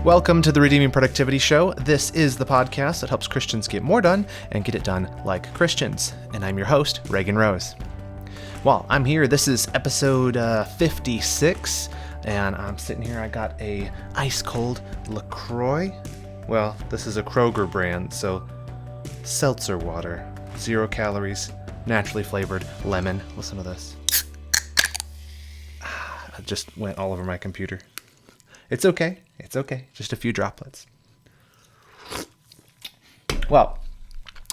Welcome to the Redeeming Productivity Show. This is the podcast that helps Christians get more done and get it done like Christians. And I'm your host, Reagan Rose. Well, I'm here. This is episode 56, and I'm sitting here. I got a ice cold LaCroix. Well, this is a Kroger brand, so seltzer water, 0 calories, naturally flavored lemon. Listen to this. It just went all over my computer. It's okay. It's okay. Just a few droplets. Well,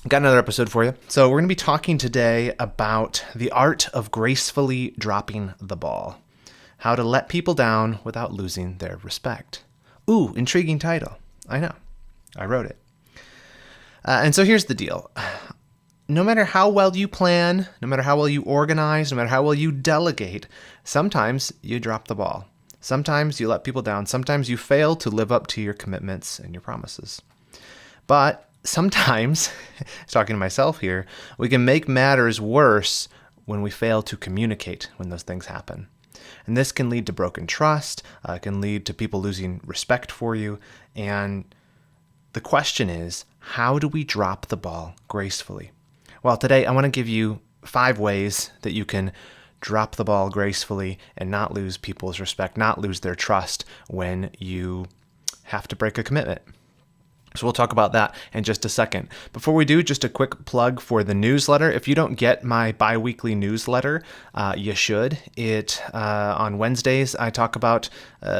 got another episode for you. So we're going to be talking today about the art of gracefully dropping the ball. How to let people down without losing their respect. Ooh, intriguing title. I know. I wrote it. And so here's the deal. No matter how well you plan, no matter how well you organize, no matter how well you delegate, sometimes you drop the ball. Sometimes you let people down. Sometimes you fail to live up to your commitments and your promises. But sometimes, talking to myself here, we can make matters worse when we fail to communicate when those things happen. And this can lead to broken trust, can lead to people losing respect for you. And the question is, how do we drop the ball gracefully? Well, today I want to give you 5 ways that you can drop the ball gracefully and not lose people's respect, not lose their trust when you have to break a commitment. So we'll talk about that in just a second. Before we do, just a quick plug for the newsletter. If you don't get my bi-weekly newsletter, you should. On Wednesdays, I talk about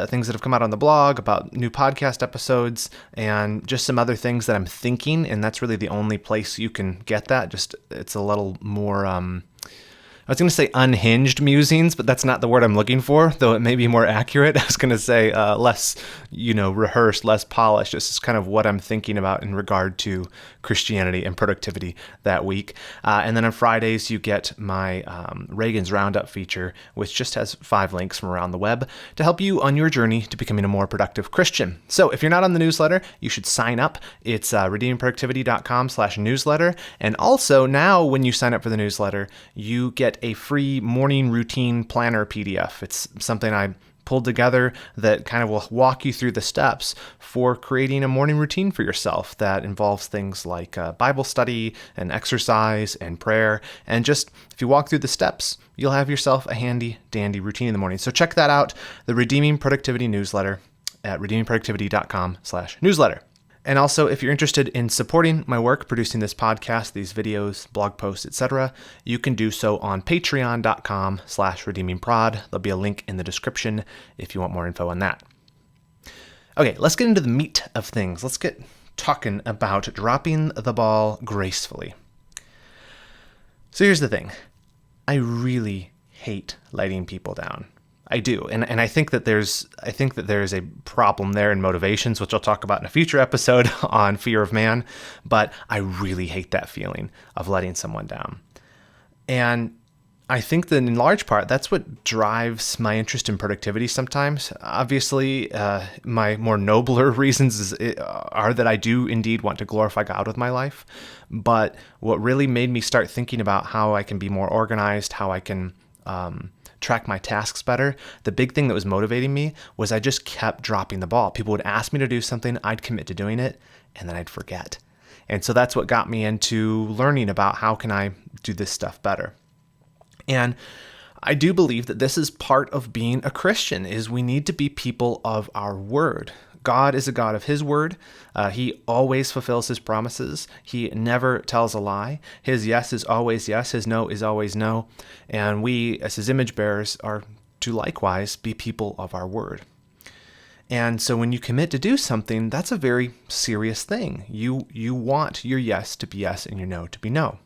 things that have come out on the blog, about new podcast episodes, and just some other things that I'm thinking. And that's really the only place you can get that. Just it's a little more I was going to say unhinged musings, but that's not the word I'm looking for, though it may be more accurate. I was going to say less, rehearsed, less polished. This is kind of what I'm thinking about in regard to Christianity and productivity that week. And then on Fridays, you get my Reagan's Roundup feature, which just has 5 links from around the web to help you on your journey to becoming a more productive Christian. So if you're not on the newsletter, you should sign up. It's redeemingproductivity.com/newsletter. And also now when you sign up for the newsletter, you get a free morning routine planner PDF. It's something I pulled together that kind of will walk you through the steps for creating a morning routine for yourself that involves things like Bible study and exercise and prayer. And just if you walk through the steps, you'll have yourself a handy dandy routine in the morning. So check that out, the Redeeming Productivity newsletter at redeemingproductivity.com/newsletter. And also, if you're interested in supporting my work, producing this podcast, these videos, blog posts, etc., you can do so on patreon.com/redeemingprod. There'll be a link in the description if you want more info on that. Okay, let's get into the meat of things. Let's get talking about dropping the ball gracefully. So here's the thing. I really hate letting people down. I do. And I think that there's a problem there in motivations, which I'll talk about in a future episode on fear of man, but I really hate that feeling of letting someone down. And I think that in large part, that's what drives my interest in productivity sometimes. Obviously, my more nobler reasons are that I do indeed want to glorify God with my life. But what really made me start thinking about how I can be more organized, how I can track my tasks better, the big thing that was motivating me was I just kept dropping the ball. People would ask me to do something, I'd commit to doing it, and then I'd forget. And so that's what got me into learning about how can I do this stuff better. And I do believe that this is part of being a Christian, is we need to be people of our word. God is a God of his word. He always fulfills his promises. He never tells a lie. His yes is always yes. His no is always no. And we, as his image bearers, are to likewise be people of our word. And so when you commit to do something, that's a very serious thing. You want your yes to be yes and your no to be no.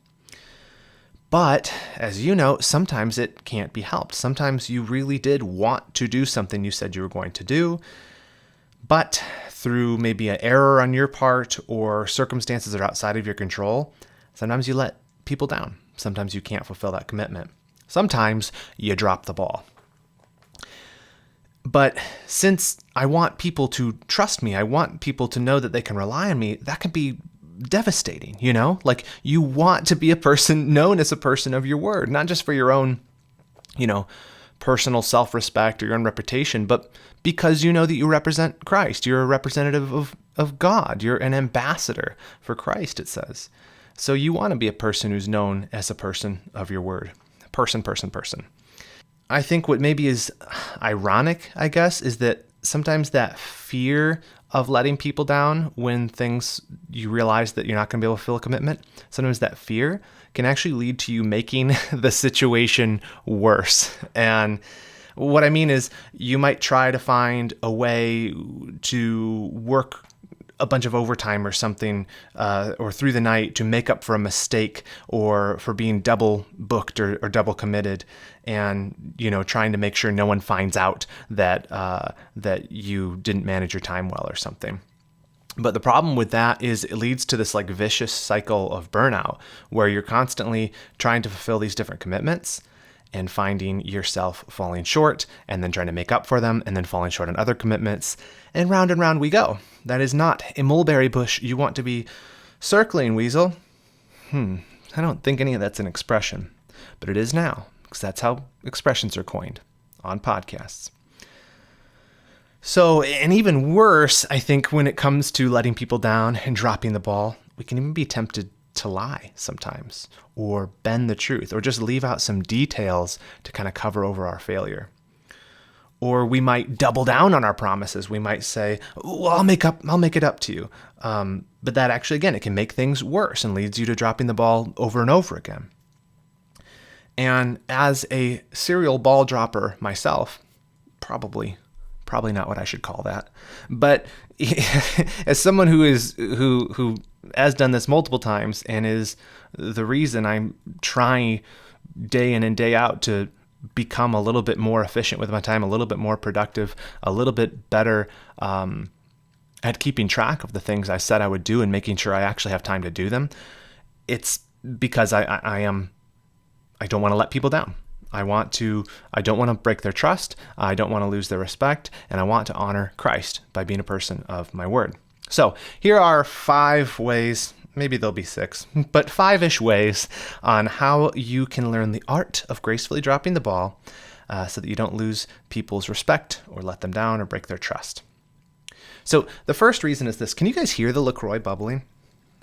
But as you know, sometimes it can't be helped. Sometimes you really did want to do something you said you were going to do, but through maybe an error on your part or circumstances that are outside of your control, sometimes you let people down. Sometimes you can't fulfill that commitment. Sometimes you drop the ball. But since I want people to trust me, I want people to know that they can rely on me, that can be devastating, Like you want to be a person known as a person of your word, not just for your own, personal self-respect or your own reputation, but because you know that you represent Christ. You're a representative of God. You're an ambassador for Christ, it says. So you want to be a person who's known as a person of your word. Person. I think what maybe is ironic, I guess, is that sometimes that fear of letting people down when you realize that you're not going to be able to fulfill a commitment, sometimes that fear can actually lead to you making the situation worse. And what I mean is you might try to find a way to work a bunch of overtime or something, or through the night to make up for a mistake or for being double booked or double committed, and trying to make sure no one finds out that you didn't manage your time well or something. But the problem with that is it leads to this like vicious cycle of burnout where you're constantly trying to fulfill these different commitments and finding yourself falling short and then trying to make up for them and then falling short on other commitments. And round we go. That is not a mulberry bush you want to be circling, Weasel. I don't think any of that's an expression, but it is now, because that's how expressions are coined on podcasts. So, and even worse, I think when it comes to letting people down and dropping the ball, we can even be tempted to lie sometimes, or bend the truth, or just leave out some details to kind of cover over our failure. Or we might double down on our promises. We might say, well, I'll make it up to you. But that actually, again, it can make things worse and leads you to dropping the ball over and over again. And as a serial ball dropper myself, probably not what I should call that, but as someone who has done this multiple times and is the reason I'm trying day in and day out to become a little bit more efficient with my time, a little bit more productive, a little bit better at keeping track of the things I said I would do and making sure I actually have time to do them. It's because I don't want to let people down. I don't want to break their trust. I don't want to lose their respect, and I want to honor Christ by being a person of my word. So here are 5 ways, maybe there'll be 6, but 5-ish ways on how you can learn the art of gracefully dropping the ball so that you don't lose people's respect or let them down or break their trust. So the first reason is this. Can you guys hear the LaCroix bubbling?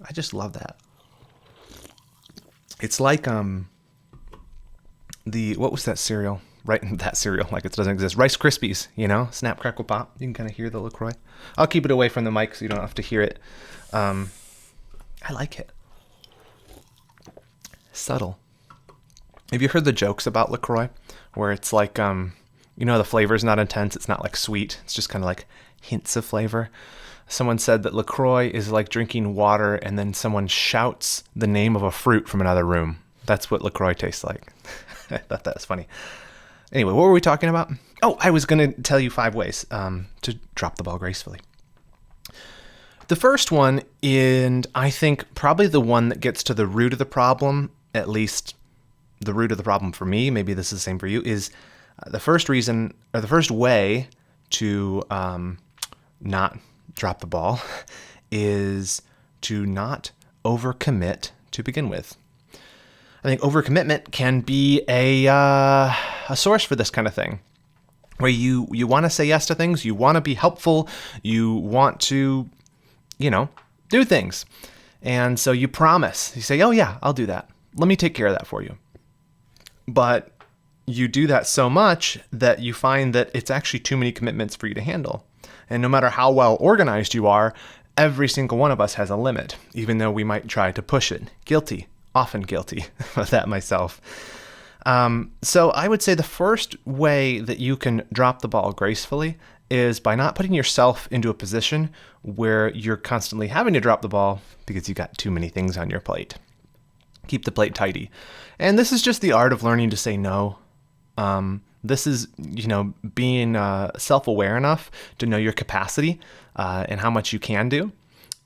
I just love that. It's like what was that cereal? Right, that cereal, like it doesn't exist. Rice Krispies, Snap, Crackle, Pop. You can kind of hear the LaCroix. I'll keep it away from the mic so you don't have to hear it. I like it. Subtle. Have you heard the jokes about LaCroix? Where it's like, the flavor's not intense. It's not like sweet. It's just kind of like hints of flavor. Someone said that LaCroix is like drinking water and then someone shouts the name of a fruit from another room. That's what LaCroix tastes like. I thought that was funny. Anyway, what were we talking about? Oh, I was going to tell you 5 ways to drop the ball gracefully. The first one, and I think probably the one that gets to the root of the problem, at least the root of the problem for me, maybe this is the same for you, is the first reason, or the first way to not drop the ball is to not overcommit to begin with. I think overcommitment can be a source for this kind of thing, where you want to say yes to things, you want to be helpful, you want to, do things. And so you promise. You say, oh yeah, I'll do that. Let me take care of that for you. But you do that so much that you find that it's actually too many commitments for you to handle. And no matter how well organized you are, every single one of us has a limit, even though we might try to push it. Guilty. Often guilty of that myself. So I would say the first way that you can drop the ball gracefully is by not putting yourself into a position where you're constantly having to drop the ball because you got too many things on your plate. Keep the plate tidy. And this is just the art of learning to say no. This is, being self-aware enough to know your capacity and how much you can do,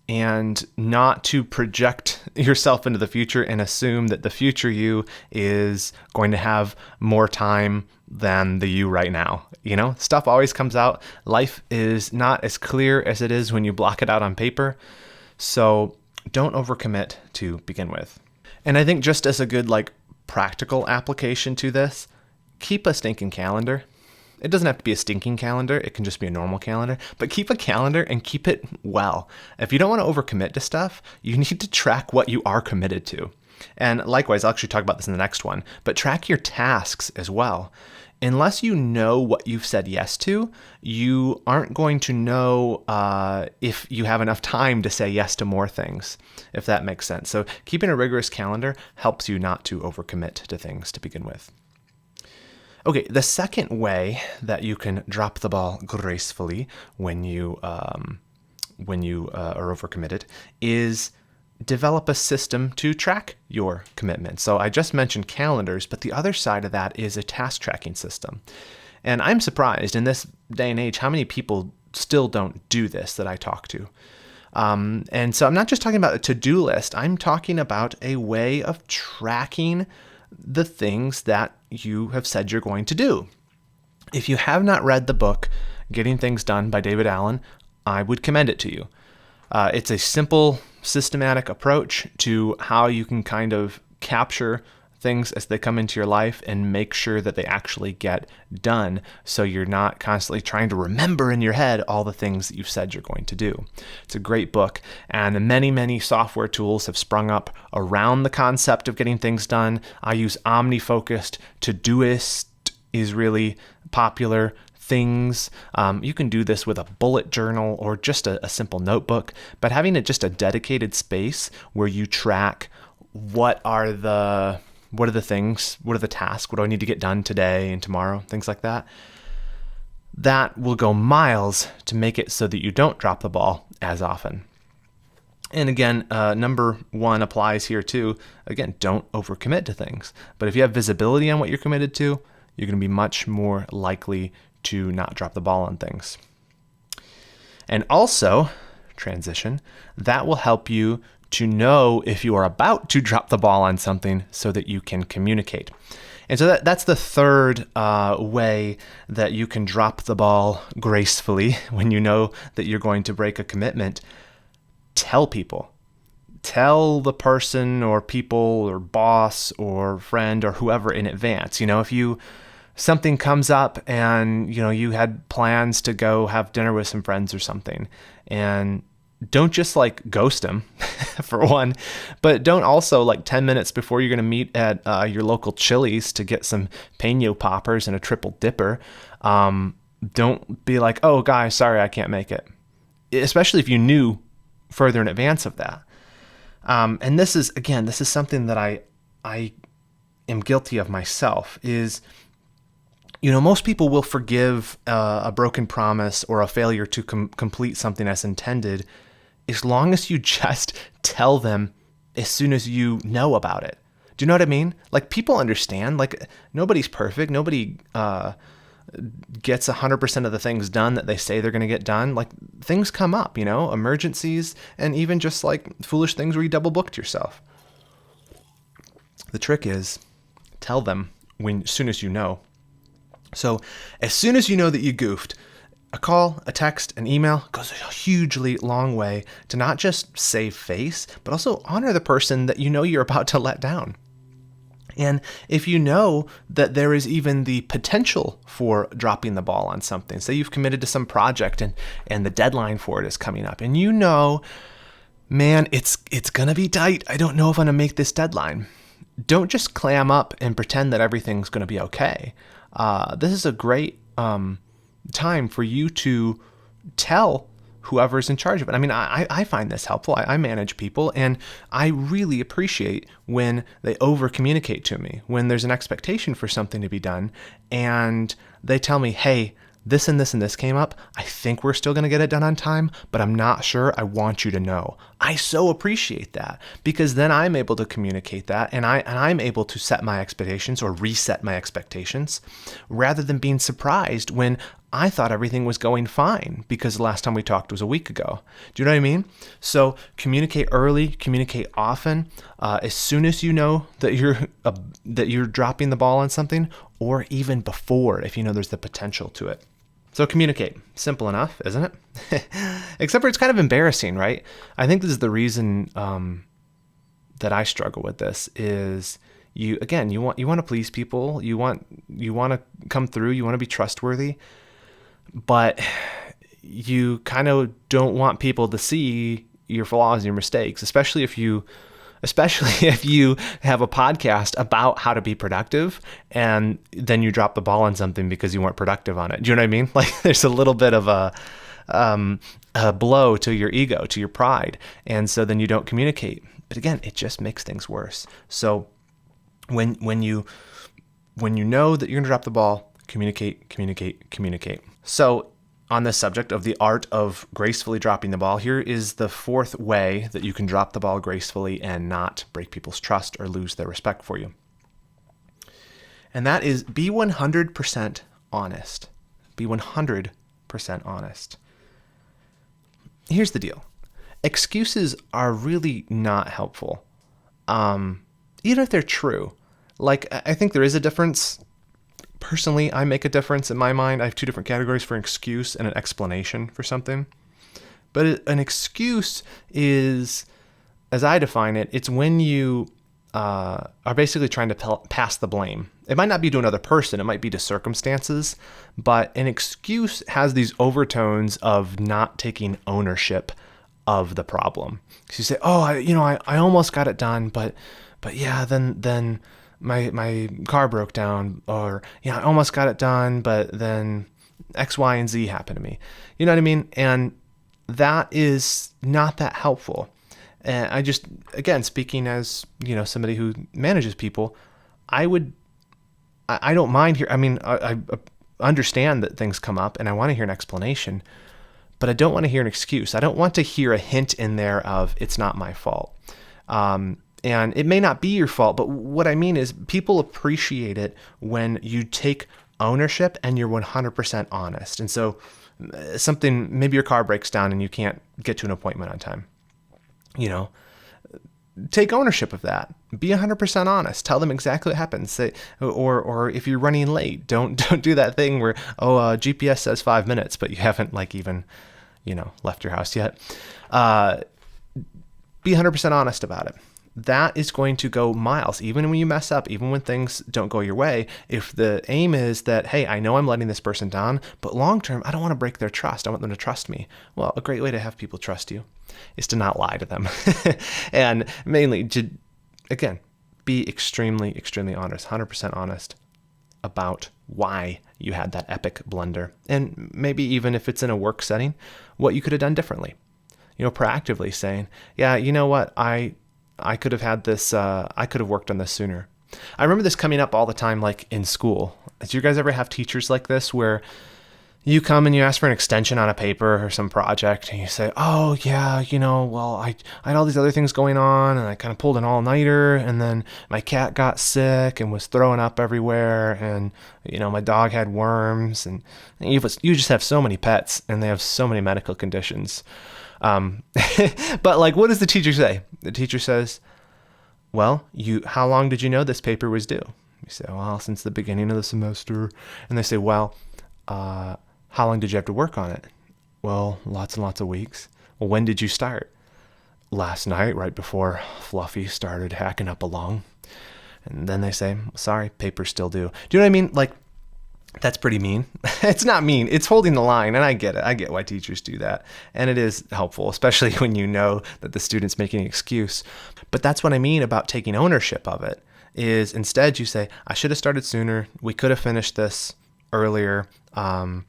and not to project yourself into the future and assume that the future you is going to have more time than the you right now. Stuff always comes out. Life is not as clear as it is when you block it out on paper. So don't overcommit to begin with. And I think just as a good practical application to this, keep a stinking calendar. It doesn't have to be a stinking calendar. It can just be a normal calendar, but keep a calendar and keep it well. If you don't want to overcommit to stuff, you need to track what you are committed to. And likewise, I'll actually talk about this in the next one, but track your tasks as well. Unless you know what you've said yes to, you aren't going to know if you have enough time to say yes to more things, if that makes sense. So keeping a rigorous calendar helps you not to overcommit to things to begin with. Okay, the second way that you can drop the ball gracefully when you are overcommitted is develop a system to track your commitment. So I just mentioned calendars, but the other side of that is a task tracking system. And I'm surprised in this day and age how many people still don't do this that I talk to. And so I'm not just talking about a to-do list. I'm talking about a way of tracking the things that you have said you're going to do. If you have not read the book, Getting Things Done by David Allen, I would commend it to you. It's a simple, systematic approach to how you can kind of capture things as they come into your life and make sure that they actually get done, so you're not constantly trying to remember in your head all the things that you've said you're going to do. It's a great book, and many, many software tools have sprung up around the concept of getting things done. I use OmniFocused. Todoist is really popular. Things. You can do this with a bullet journal or just a simple notebook, but having just a dedicated space where you track what are the things, what are the tasks, what do I need to get done today and tomorrow, things like that. That will go miles to make it so that you don't drop the ball as often. And again, number one applies here too. Again, don't overcommit to things. But if you have visibility on what you're committed to, you're going to be much more likely to not drop the ball on things. And also, transition, that will help you to know if you are about to drop the ball on something so that you can communicate. And so that's the third way that you can drop the ball gracefully when you know that you're going to break a commitment. Tell people. Tell the person or people or boss or friend or whoever in advance. If something comes up and you had plans to go have dinner with some friends or something, and don't just ghost them for one, but don't also 10 minutes before you're going to meet at your local Chili's to get some Peño poppers and a triple dipper, don't be like, oh guys, sorry, I can't make it. Especially if you knew further in advance of that. And this is something that I am guilty of myself is, most people will forgive a broken promise or a failure to complete something as intended as long as you just tell them as soon as you know about it. Do you know what I mean? People understand. Nobody's perfect. Nobody gets 100% of the things done that they say they're going to get done. Things come up, emergencies, and even just foolish things where you double booked yourself. The trick is tell them as soon as you know. So as soon as you know that you goofed, a call, a text, an email goes a hugely long way to not just save face, but also honor the person that you're about to let down. And if you know that there is even the potential for dropping the ball on something, say you've committed to some project and the deadline for it is coming up, and man, it's going to be tight. I don't know if I'm going to make this deadline. Don't just clam up and pretend that everything's going to be okay. This is a great time for you to tell whoever's in charge of it. I mean, I find this helpful. I manage people, and I really appreciate when they over communicate to me, when there's an expectation for something to be done, and they tell me, hey, this and this and this came up. I think we're still going to get it done on time, but I'm not sure. I want you to know. I so appreciate that, because then I'm able to communicate that, and I'm able to set my expectations or reset my expectations, rather than being surprised when I thought everything was going fine because the last time we talked was a week ago. Do you know what I mean? So communicate early, communicate often. As soon as you know that you're dropping the ball on something, or even before, if you know there's the potential to it. So communicate. Simple enough, isn't it? Except for it's kind of embarrassing, right? I think this is the reason that I struggle with this is, You want to please people. You want to come through. You want to be trustworthy, but you kind of don't want people to see your flaws and your mistakes, especially if you have a podcast about how to be productive and then you drop the ball on something because you weren't productive on it. Do you know what I mean? Like there's a little bit of a blow to your ego, to your pride. And so then you don't communicate. But again, it just makes things worse. So when you know that you're going to drop the ball, communicate. So on this subject of the art of gracefully dropping the ball, here is the fourth way that you can drop the ball gracefully and not break people's trust or lose their respect for you. And that is be 100% honest. Be 100% honest. Here's the deal. Excuses are really not helpful, even if they're true. Like, I think there is a difference. Personally, I make a difference in my mind. I have two different categories for an excuse and an explanation for something. But an excuse is, as I define it, it's when you are basically trying to pass the blame. It might not be to another person. It might be to circumstances. But an excuse has these overtones of not taking ownership of the problem. So you say, oh, I almost got it done, but yeah, then my car broke down, or I almost got it done, but then X, Y, and Z happened to me. You know what I mean? And that is not that helpful. And I just, again, speaking as, somebody who manages people, I don't mind here. I mean, I understand that things come up and I want to hear an explanation, but I don't want to hear an excuse. I don't want to hear a hint in there of it's not my fault. And it may not be your fault, but what I mean is people appreciate it when you take ownership and you're 100% honest. And so maybe your car breaks down and you can't get to an appointment on time. Take ownership of that. Be 100% honest. Tell them exactly what happened. Say, or if you're running late, don't do that thing where, GPS says 5 minutes, but you haven't even, left your house yet. Be 100% honest about it. That is going to go miles, even when you mess up, even when things don't go your way. If the aim is that, hey, I know I'm letting this person down, but long term, I don't want to break their trust. I want them to trust me. Well, a great way to have people trust you is to not lie to them. And mainly, again, be extremely, extremely honest, 100% honest about why you had that epic blunder. And maybe even if it's in a work setting, what you could have done differently. Proactively saying, yeah, you know what, I could have had this, I could have worked on this sooner. I remember this coming up all the time, like in school. Do you guys ever have teachers like this where you come and you ask for an extension on a paper or some project and you say, oh yeah, well, I had all these other things going on and I kind of pulled an all-nighter and then my cat got sick and was throwing up everywhere and, my dog had worms and you just have so many pets and they have so many medical conditions. But what does the teacher say? The teacher says, well, how long did you know this paper was due? You say, well, since the beginning of the semester. And they say, well, how long did you have to work on it? Well, lots and lots of weeks. Well, when did you start? Last night, right before Fluffy started hacking up a lung. And then they say, sorry, paper's still due. Do you know what I mean? That's pretty mean. It's not mean. It's holding the line. And I get it. I get why teachers do that. And it is helpful, especially when you know that the student's making an excuse. But that's what I mean about taking ownership of it, is instead you say, I should have started sooner. We could have finished this earlier. I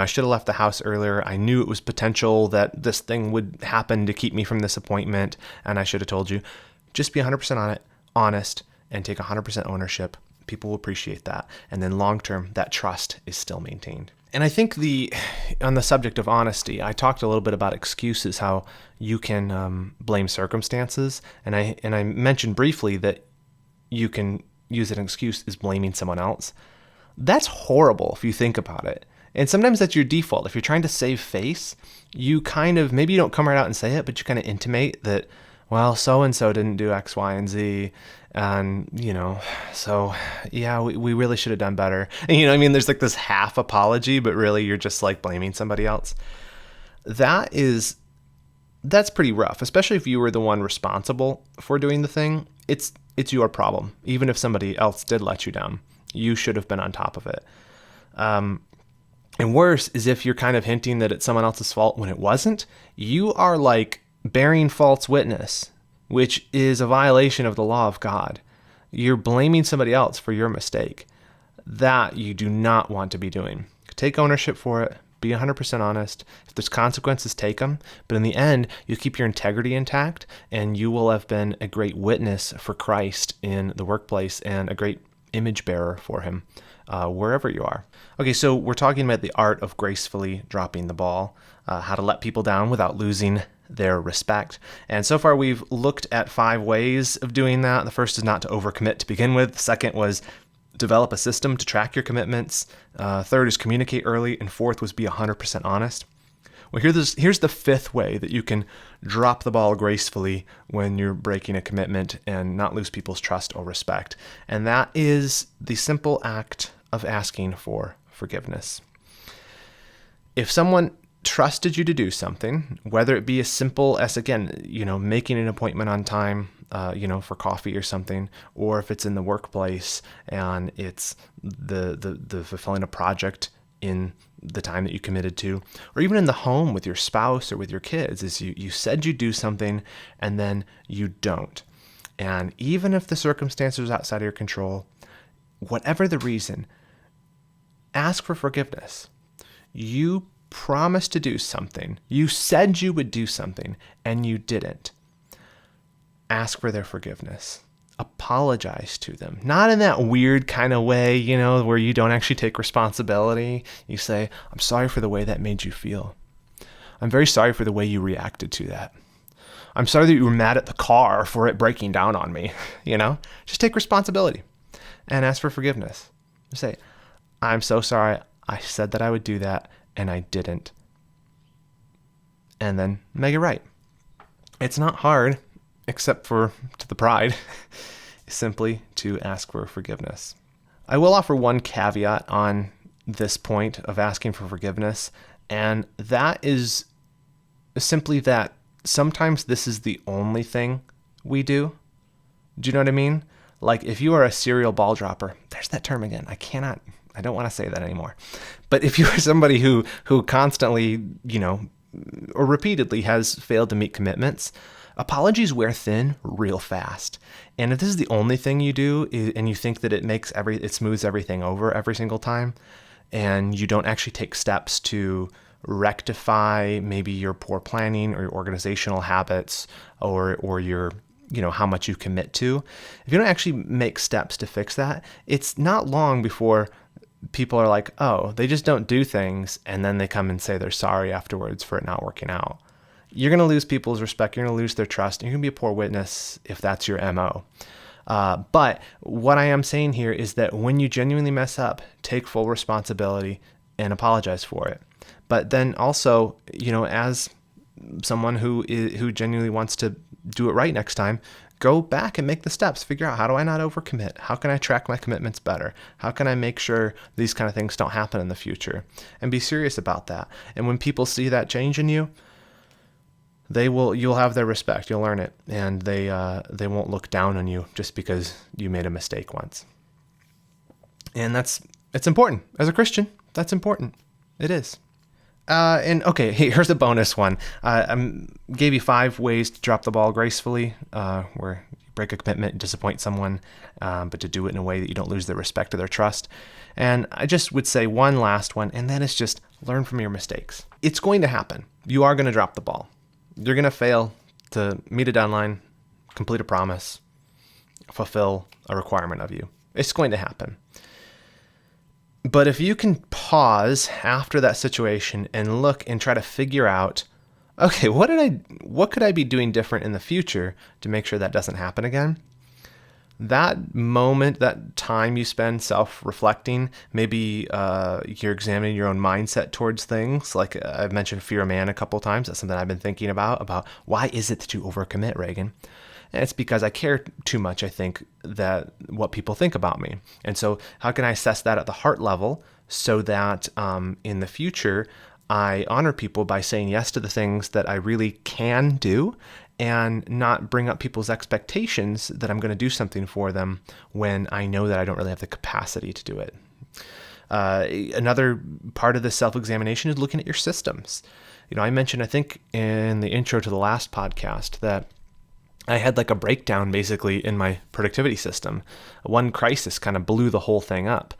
should have left the house earlier. I knew it was potential that this thing would happen to keep me from this appointment. And I should have told you. Just be 100% honest, and take 100% ownership. People will appreciate that. And then long term, that trust is still maintained. And I think on the subject of honesty, I talked a little bit about excuses, how you can blame circumstances. And I mentioned briefly that you can use an excuse as blaming someone else. That's horrible if you think about it. And sometimes that's your default. If you're trying to save face, you maybe you don't come right out and say it, but you kind of intimate that, well, so-and-so didn't do X, Y, and Z. And, so yeah, we really should have done better. And, there's this half apology, but really you're just blaming somebody else. That's pretty rough, especially if you were the one responsible for doing the thing. it's your problem. Even if somebody else did let you down, you should have been on top of it. And worse is if you're kind of hinting that it's someone else's fault when it wasn't. You are like bearing false witness, which is a violation of the law of God. You're blaming somebody else for your mistake. That you do not want to be doing. Take ownership for it. Be 100% honest. If there's consequences, take them. But in the end, you keep your integrity intact, and you will have been a great witness for Christ in the workplace and a great image bearer for him wherever you are. Okay, so we're talking about the art of gracefully dropping the ball, how to let people down without losing their respect. And so far, we've looked at 5 ways of doing that. The first is not to overcommit to begin with. The second was develop a system to track your commitments. Third is communicate early. And fourth was be 100% honest. Well, here's the 5th way that you can drop the ball gracefully when you're breaking a commitment and not lose people's trust or respect. And that is the simple act of asking for forgiveness. If someone trusted you to do something, whether it be as simple as, again, making an appointment on time, for coffee or something, or if it's in the workplace and it's the fulfilling a project in the time that you committed to, or even in the home with your spouse or with your kids, is you said you'd do something and then you don't. And even if the circumstances are outside of your control, whatever the reason, ask for forgiveness. You promised to do something. You said you would do something and you didn't. Ask for their forgiveness. Apologize to them. Not in that weird kind of way, where you don't actually take responsibility. You say, I'm sorry for the way that made you feel. I'm very sorry for the way you reacted to that. I'm sorry that you were mad at the car for it breaking down on me. Just take responsibility and ask for forgiveness. Just say, I'm so sorry. I said that I would do that and I didn't. And then make it right. It's not hard, except for to the pride, simply to ask for forgiveness. I will offer one caveat on this point of asking for forgiveness, and that is simply that sometimes this is the only thing we do. Do you know what I mean? Like if you are a serial ball dropper, there's that term again. I don't want to say that anymore. But if you are somebody who constantly, or repeatedly has failed to meet commitments, apologies wear thin real fast. And if this is the only thing you do and you think that it smooths everything over every single time, and you don't actually take steps to rectify maybe your poor planning or your organizational habits or your how much you commit to, if you don't actually make steps to fix that, it's not long before people are like, oh, they just don't do things, and then they come and say they're sorry afterwards for it not working out. You're going to lose people's respect. You're going to lose their trust. And you're going to be a poor witness if that's your MO. But what I am saying here is that when you genuinely mess up, take full responsibility and apologize for it. But then also, as someone who genuinely wants to do it right next time, go back and make the steps. Figure out, how do I not overcommit? How can I track my commitments better? How can I make sure these kind of things don't happen in the future? And be serious about that. And when people see that change in you, you'll have their respect. You'll earn it, and they won't look down on you just because you made a mistake once. And it's important as a Christian. That's important. It is. And okay, here's a bonus one. I gave you 5 ways to drop the ball gracefully, where you break a commitment, disappoint someone, but to do it in a way that you don't lose their respect or their trust. And I just would say one last one, and that is just learn from your mistakes. It's going to happen. You are going to drop the ball. You're going to fail to meet a deadline, complete a promise, fulfill a requirement of you. It's going to happen. But if you can pause after that situation and look and try to figure out, okay, what could I be doing different in the future to make sure that doesn't happen again? That moment, that time you spend self-reflecting, maybe you're examining your own mindset towards things. Like I've mentioned fear of man a couple of times. That's something I've been thinking about why is it that you overcommit, Reagan? And it's because I care too much, I think, that what people think about me. And so how can I assess that at the heart level so that in the future I honor people by saying yes to the things that I really can do and not bring up people's expectations that I'm going to do something for them when I know that I don't really have the capacity to do it. Another part of this self-examination is looking at your systems. I mentioned, I think in the intro to the last podcast, that I had like a breakdown basically in my productivity system. One crisis kind of blew the whole thing up.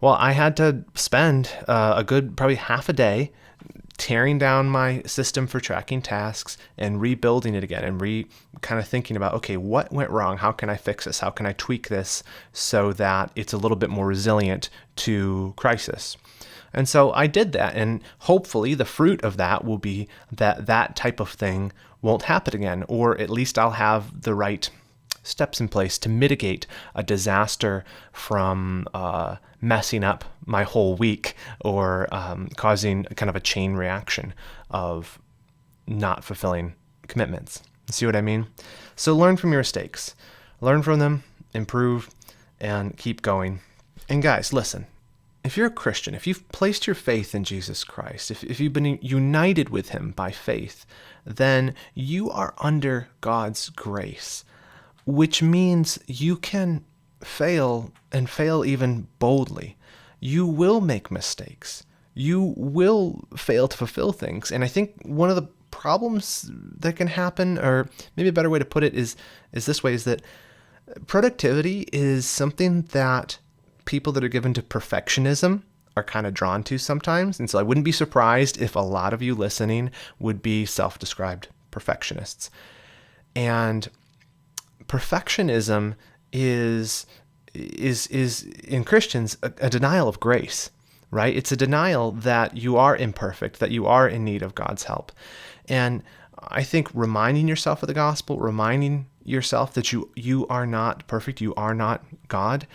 Well, I had to spend a good probably half a day tearing down my system for tracking tasks and rebuilding it again and kind of thinking about, okay, what went wrong? How can I fix this? How can I tweak this so that it's a little bit more resilient to crisis? And so I did that, and hopefully the fruit of that will be that type of thing won't happen again, or at least I'll have the right steps in place to mitigate a disaster from messing up my whole week or causing kind of a chain reaction of not fulfilling commitments. See what I mean? So learn from your mistakes. Learn from them, improve, and keep going. And guys, listen. If you're a Christian, if you've placed your faith in Jesus Christ, if you've been united with him by faith, then you are under God's grace, which means you can fail and fail even boldly. You will make mistakes. You will fail to fulfill things. And I think one of the problems that can happen, or maybe a better way to put it is this way, is that productivity is something that people that are given to perfectionism are kind of drawn to sometimes. And so I wouldn't be surprised if a lot of you listening would be self-described perfectionists. And perfectionism is in Christians a denial of grace, right? It's a denial that you are imperfect, that you are in need of God's help. And I think reminding yourself of the gospel, reminding yourself that you are not perfect, you are not God,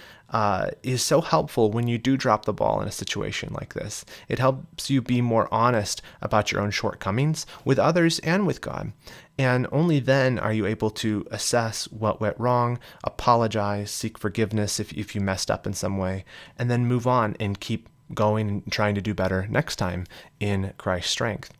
is so helpful when you do drop the ball in a situation like this. It helps you be more honest about your own shortcomings with others and with God. And only then are you able to assess what went wrong, apologize, seek forgiveness if you messed up in some way, and then move on and keep going and trying to do better next time in Christ's strength.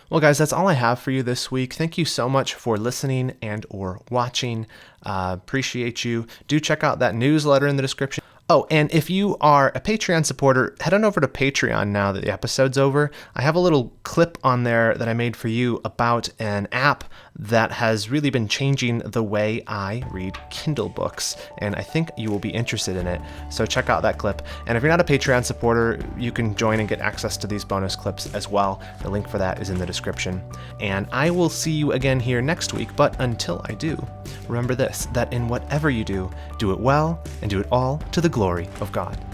Well, guys, that's all I have for you this week. Thank you so much for listening and or watching. Appreciate you. Do check out that newsletter in the description. Oh, and if you are a Patreon supporter, head on over to Patreon now that the episode's over. I have a little clip on there that I made for you about an app that has really been changing the way I read Kindle books, and I think you will be interested in it. So check out that clip. And if you're not a Patreon supporter, you can join and get access to these bonus clips as well. The link for that is in the description. And I will see you again here next week, but until I do, remember this, that in whatever you do, do it well and do it all to the glory of God.